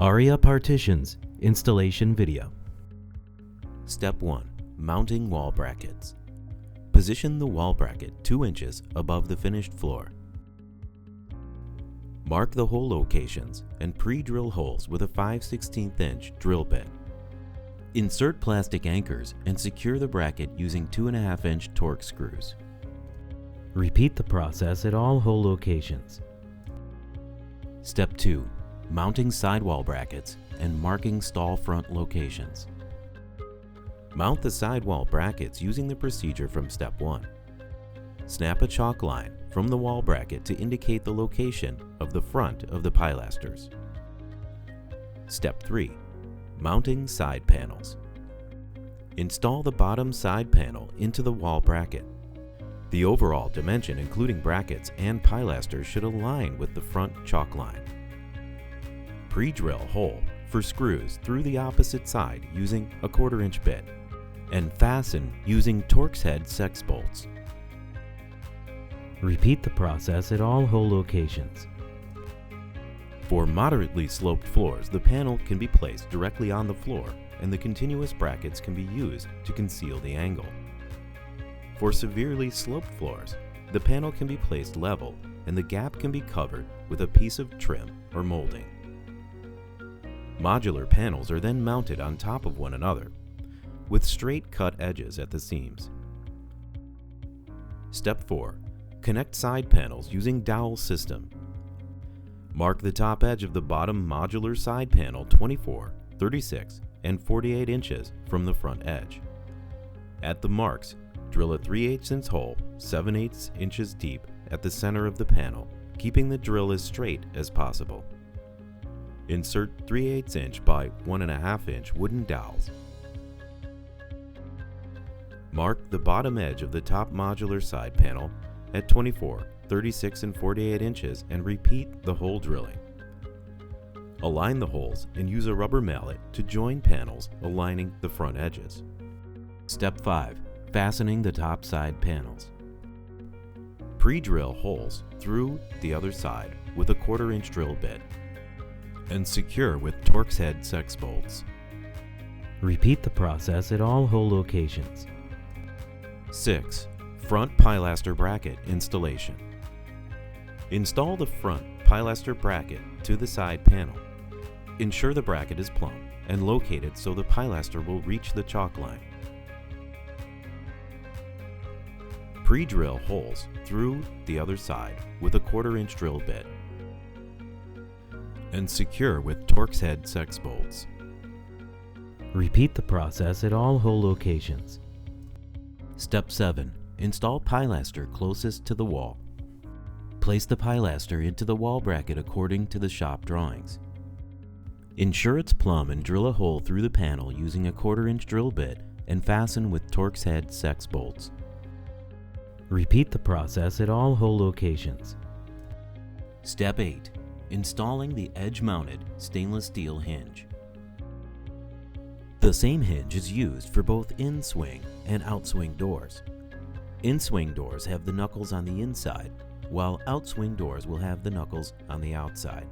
Aria Partitions Installation Video. Step 1. Mounting wall brackets. Position the wall bracket 2 inches above the finished floor. Mark the hole locations and pre-drill holes with a 5/16 inch drill bit. Insert plastic anchors and secure the bracket using 2.5 inch Torx screws. Repeat the process at all hole locations. Step 2. Mounting sidewall brackets and marking stall front locations. Mount the sidewall brackets using the procedure from Step 1. Snap a chalk line from the wall bracket to indicate the location of the front of the pilasters. Step 3. Mounting side panels. Install the bottom side panel into the wall bracket. The overall dimension, including brackets and pilasters, should align with the front chalk line. Pre-drill hole for screws through the opposite side using a 1/4 inch bit, and fasten using Torx head sex bolts. Repeat the process at all hole locations. For moderately sloped floors, the panel can be placed directly on the floor, and the continuous brackets can be used to conceal the angle. For severely sloped floors, the panel can be placed level, and the gap can be covered with a piece of trim or molding. Modular panels are then mounted on top of one another, with straight cut edges at the seams. Step 4. Connect side panels using dowel system. Mark the top edge of the bottom modular side panel 24, 36, and 48 inches from the front edge. At the marks, drill a 3/8 inch hole 7/8 inches deep at the center of the panel, keeping the drill as straight as possible. Insert 3/8 inch by 1.5 inch wooden dowels. Mark the bottom edge of the top modular side panel at 24, 36, and 48 inches and repeat the hole drilling. Align the holes and use a rubber mallet to join panels aligning the front edges. Step 5. Fastening the top side panels. Pre-drill holes through the other side with a 1/4 inch drill bit and secure with Torx head sex bolts. Repeat the process at all hole locations. 6. Front pilaster bracket installation. Install the front pilaster bracket to the side panel. Ensure the bracket is plumb and locate it so the pilaster will reach the chalk line. Pre-drill holes through the other side with a 1/4 inch drill bit and secure with Torx head sex bolts. Repeat the process at all hole locations. Step 7. Install pilaster closest to the wall. Place the pilaster into the wall bracket according to the shop drawings. Ensure it's plumb and drill a hole through the panel using a 1/4 inch drill bit and fasten with Torx head sex bolts. Repeat the process at all hole locations. Step 8. Installing the edge-mounted stainless steel hinge. The same hinge is used for both in-swing and out-swing doors. In-swing doors have the knuckles on the inside, while out-swing doors will have the knuckles on the outside.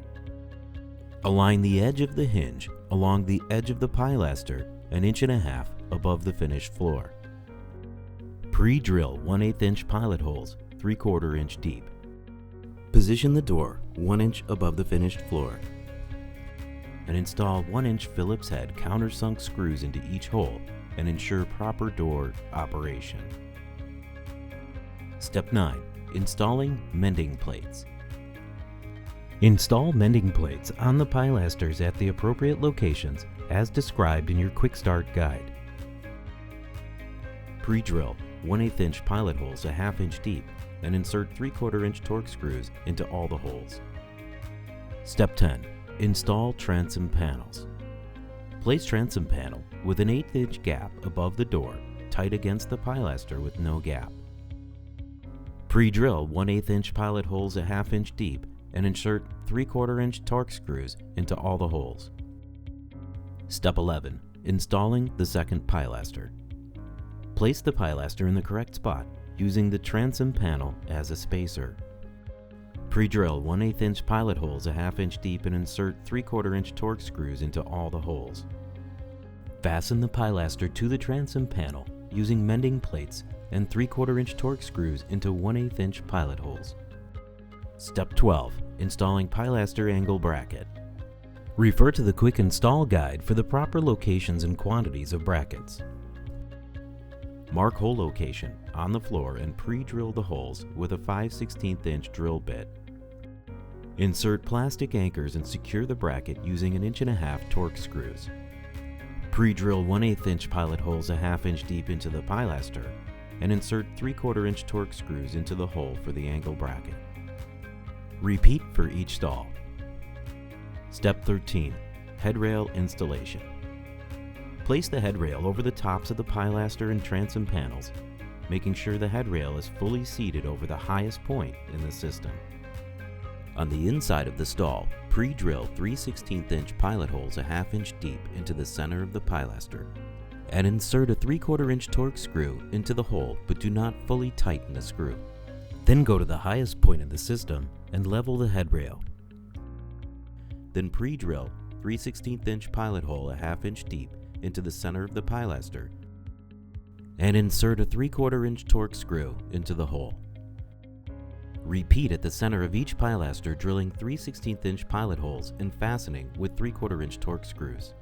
Align the edge of the hinge along the edge of the pilaster 1.5 inches above the finished floor. Pre-drill 1/8 inch pilot holes 3/4 inch deep. Position the door 1 inch above the finished floor and install 1 inch Phillips head countersunk screws into each hole and ensure proper door operation. Step 9. Installing mending plates. Install mending plates on the pilasters at the appropriate locations as described in your quick start guide. Pre-drill 1/8 inch pilot holes 1/2 inch deep and insert 3/4 inch Torx screws into all the holes. Step 10. Install transom panels. Place transom panel with an 1/8 inch gap above the door, tight against the pilaster with no gap. Pre-drill 1/8 inch pilot holes 1/2 inch deep and insert 3/4 inch Torx screws into all the holes. Step 11. Installing the second pilaster. Place the pilaster in the correct spot using the transom panel as a spacer. Pre-drill 1/8 inch pilot holes a 1/2 inch deep and insert 3/4 inch torque screws into all the holes. Fasten the pilaster to the transom panel using mending plates and 3/4 inch torque screws into 1/8 inch pilot holes. Step 12. Installing pilaster angle bracket. Refer to the quick install guide for the proper locations and quantities of brackets. Mark hole location on the floor and pre-drill the holes with a 5/16 inch drill bit. Insert plastic anchors and secure the bracket using 1.5 inch torque screws. Pre-drill 1/8 inch pilot holes a 1/2 inch deep into the pilaster and insert 3/4 inch torque screws into the hole for the angle bracket. Repeat for each stall. Step 13. Headrail Installation. Place the headrail over the tops of the pilaster and transom panels, making sure the headrail is fully seated over the highest point in the system. On the inside of the stall, pre-drill 3/16 inch pilot holes a 1/2 inch deep into the center of the pilaster and insert a 3/4 inch torque screw into the hole, but do not fully tighten the screw. Then go to the highest point in the system and level the headrail. Then pre-drill 3/16 inch pilot hole a 1/2 inch deep into the center of the pilaster and insert a 3/4 inch torque screw into the hole. Repeat at the center of each pilaster, drilling 3/16 inch pilot holes and fastening with 3/4 inch torque screws.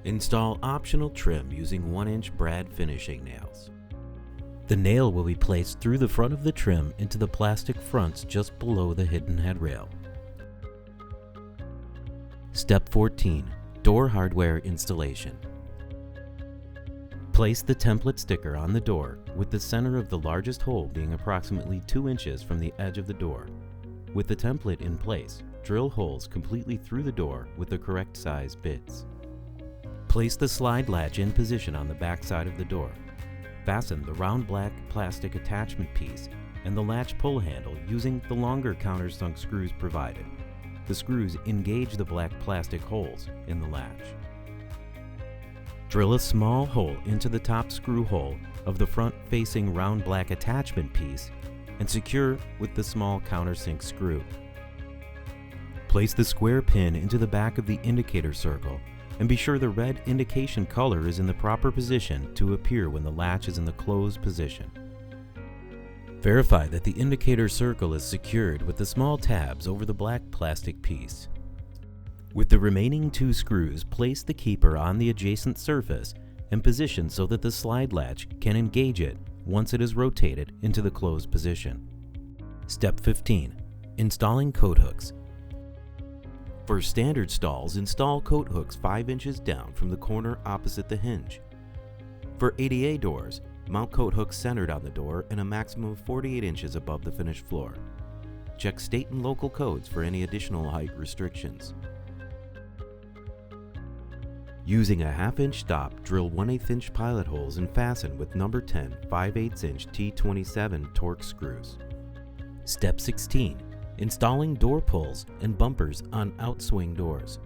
Install optional trim using 1 inch brad finishing nails. The nail will be placed through the front of the trim into the plastic fronts just below the hidden headrail. Step 14. Door hardware installation. Place the template sticker on the door with the center of the largest hole being approximately 2 inches from the edge of the door. With the template in place, drill holes completely through the door with the correct size bits. Place the slide latch in position on the back side of the door. Fasten the round black plastic attachment piece and the latch pull handle using the longer countersunk screws provided. The screws engage the black plastic holes in the latch. Drill a small hole into the top screw hole of the front-facing round black attachment piece and secure with the small countersink screw. Place the square pin into the back of the indicator circle and be sure the red indication color is in the proper position to appear when the latch is in the closed position. Verify that the indicator circle is secured with the small tabs over the black plastic piece. With the remaining 2 screws, place the keeper on the adjacent surface and position so that the slide latch can engage it once it is rotated into the closed position. Step 15. Installing coat hooks. For standard stalls, install coat hooks 5 inches down from the corner opposite the hinge. For ADA doors, mount coat hooks centered on the door and a maximum of 48 inches above the finished floor. Check state and local codes for any additional height restrictions. Using a 1/2 inch stop, drill 1/8 inch pilot holes and fasten with number 10 5/8 inch T27 torque screws. Step 16. Installing door pulls and bumpers on outswing doors.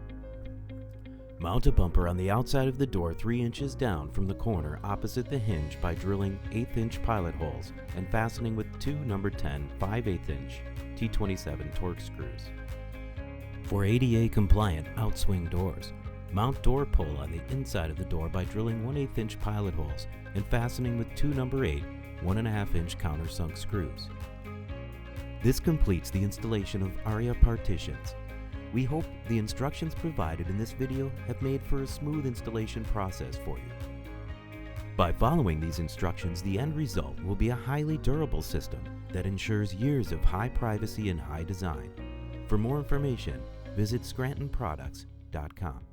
Mount a bumper on the outside of the door 3 inches down from the corner opposite the hinge by drilling 1/8 inch pilot holes and fastening with 2 number 10 5/8 inch T27 torque screws. For ADA compliant outswing doors, mount door pull on the inside of the door by drilling 1/8 inch pilot holes and fastening with 2 number 8 1.5 inch countersunk screws. This completes the installation of Aria Partitions. We hope the instructions provided in this video have made for a smooth installation process for you. By following these instructions, the end result will be a highly durable system that ensures years of high privacy and high design. For more information, visit scrantonproducts.com.